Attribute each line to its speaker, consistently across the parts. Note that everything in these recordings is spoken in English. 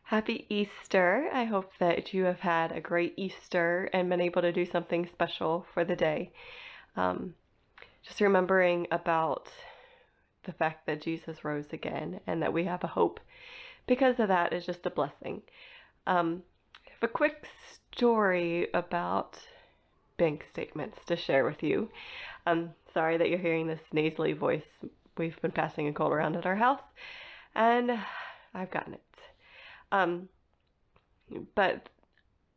Speaker 1: Happy Easter. I hope that you have had a great Easter and been able to do something special for the day. Um, just remembering about the fact that Jesus rose again and that we have a hope because of that is just a blessing. I have a quick story about bank statements to share with you. I'm sorry that you're hearing this nasally voice. We've been passing a cold around at our house, and I've gotten it. But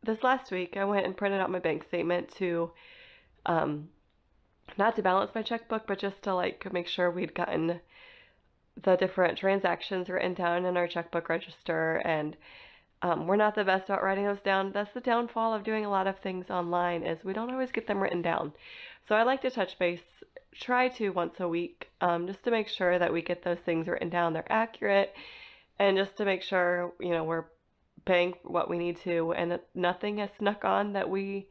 Speaker 1: this last week, I went and printed out my bank statement to, not to balance my checkbook, but just to make sure we'd gotten the different transactions written down in our checkbook register. And we're not the best about writing those down. That's the downfall of doing a lot of things online, is we don't always get them written down. So I like to touch base, try to once a week, just to make sure that we get those things written down, they're accurate, and just to make sure, we're paying what we need to, and that nothing has snuck on that we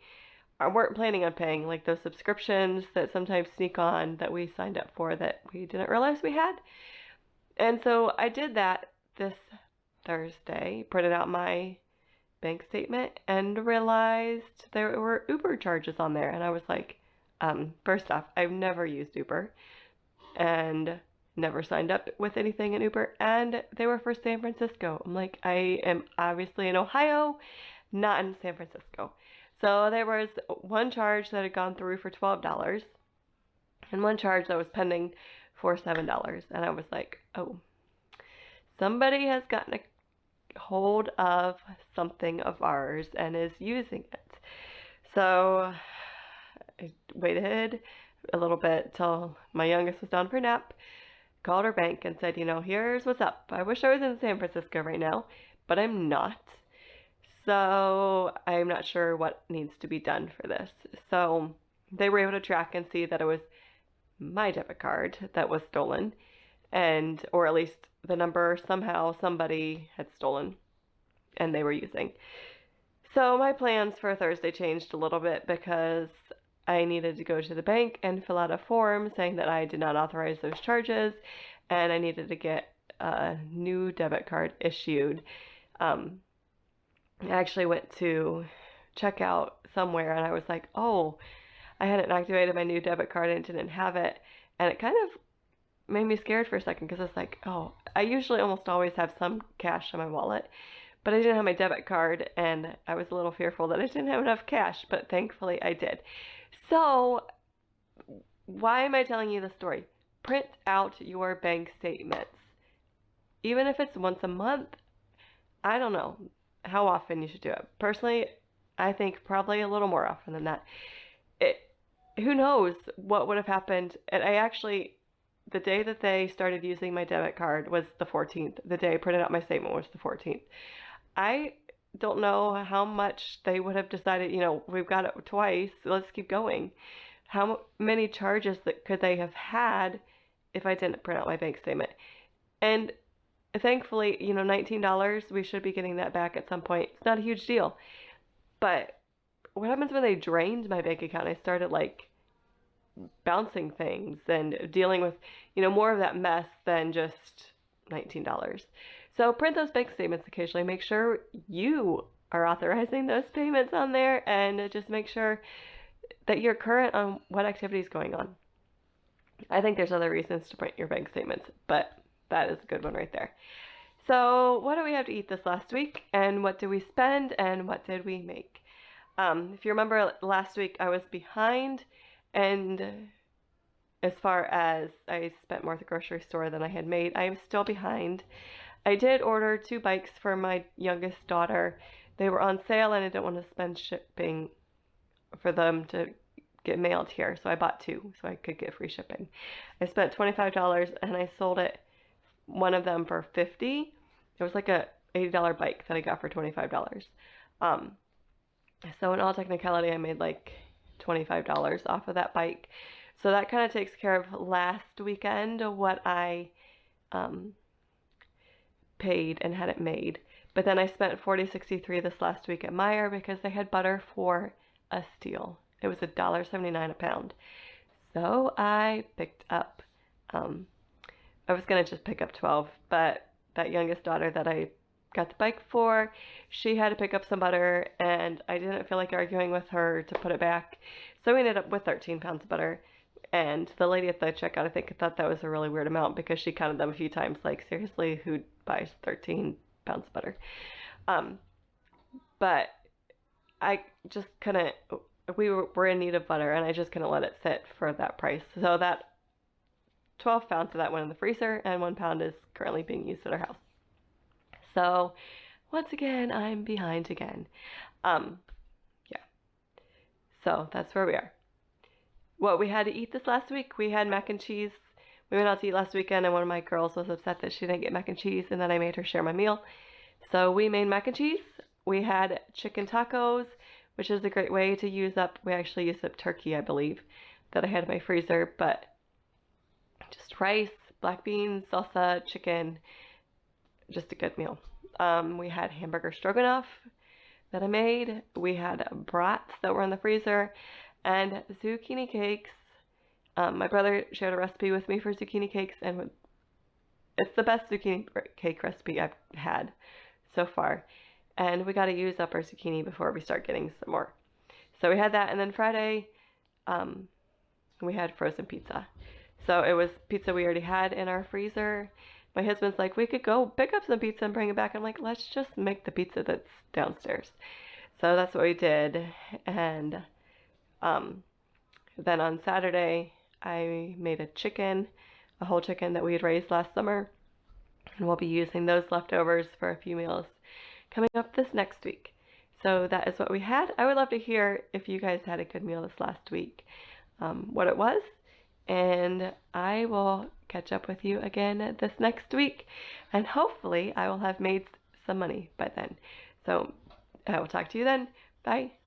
Speaker 1: weren't planning on paying, like those subscriptions that sometimes sneak on that we signed up for that we didn't realize we had. And so I did that this Thursday, printed out my bank statement, and realized there were Uber charges on there. And I was like, first off, I've never used Uber and never signed up with anything in Uber, and they were for San Francisco. I'm like, I am obviously in Ohio, not in San Francisco. So there was one charge that had gone through for $12 and one charge that was pending for $7. And I was like, oh, somebody has gotten a hold of something of ours and is using it. So I waited a little bit till my youngest was down for a nap, called her bank and said, here's what's up. I wish I was in San Francisco right now, but I'm not. So I'm not sure what needs to be done for this. So they were able to track and see that it was my debit card that was stolen, or at least the number somehow somebody had stolen and they were using. So my plans for Thursday changed a little bit because I needed to go to the bank and fill out a form saying that I did not authorize those charges, and I needed to get a new debit card issued. I actually went to check out somewhere and I was like, oh, I hadn't activated my new debit card and didn't have it. And it kind of made me scared for a second because it's like, oh, I usually almost always have some cash in my wallet, but I didn't have my debit card, and I was a little fearful that I didn't have enough cash, but thankfully I did. So why am I telling you this story? Print out your bank statements. Even if it's once a month, I don't know how often you should do it. Personally, I think probably a little more often than that. Who knows what would have happened? And the day that they started using my debit card was the 14th. The day I printed out my statement was the 14th. I don't know how much they would have decided, we've got it twice, let's keep going. How many charges could they have had if I didn't print out my bank statement? And thankfully, $19, we should be getting that back at some point. It's not a huge deal. But what happens when they drained my bank account? I started bouncing things and dealing with, more of that mess than just $19. So print those bank statements occasionally. Make sure you are authorizing those payments on there, and just make sure that you're current on what activity is going on. I think there's other reasons to print your bank statements, but that is a good one right there. So what do we have to eat this last week, and what did we spend, and what did we make? If you remember last week, I was behind, and as far as I spent more at the grocery store than I had made, I am still behind. I did order 2 bikes for my youngest daughter. They were on sale and I didn't want to spend shipping for them to get mailed here, so I bought 2 so I could get free shipping. I spent $25 and I sold one of them for $50. It was like a $80 bike that I got for $25. So in all technicality, I made $25 off of that bike. So that kind of takes care of last weekend, what I paid and had it made. But then I spent $40.63 this last week at Meijer because they had butter for a steal. It was $1.79 a pound. So I picked up, I was going to just pick up 12, but that youngest daughter that I got the bike for. She had to pick up some butter, and I didn't feel like arguing with her to put it back. So we ended up with 13 pounds of butter. And the lady at the checkout, I think, thought that was a really weird amount because she counted them a few times. Like, seriously, who buys 13 pounds of butter? Um, but I just couldn't. We were in need of butter, and I just couldn't let it sit for that price. So that 12 pounds of that went in the freezer, and 1 pound is currently being used at our house. So once again, I'm behind again. Yeah. So that's where we are. What we had to eat this last week, we had mac and cheese. We went out to eat last weekend, and one of my girls was upset that she didn't get mac and cheese, and then I made her share my meal. So we made mac and cheese. We had chicken tacos, which is a great way to use up. We actually used up turkey, I believe, that I had in my freezer, but just rice, black beans, salsa, chicken, just a good meal. We had hamburger stroganoff that I made. We had brats that were in the freezer and zucchini cakes. My brother shared a recipe with me for zucchini cakes, and it's the best zucchini cake recipe I've had so far. And we got to use up our zucchini before we start getting some more. So we had that, and then Friday, we had frozen pizza. So it was pizza we already had in our freezer. My husband's like, we could go pick up some pizza and bring it back. I'm like, let's just make the pizza that's downstairs. So that's what we did. And then on Saturday, I made a whole chicken that we had raised last summer. And we'll be using those leftovers for a few meals coming up this next week. So that is what we had. I would love to hear if you guys had a good meal this last week, what it was. And I will catch up with you again this next week. And hopefully I will have made some money by then. So I will talk to you then. Bye.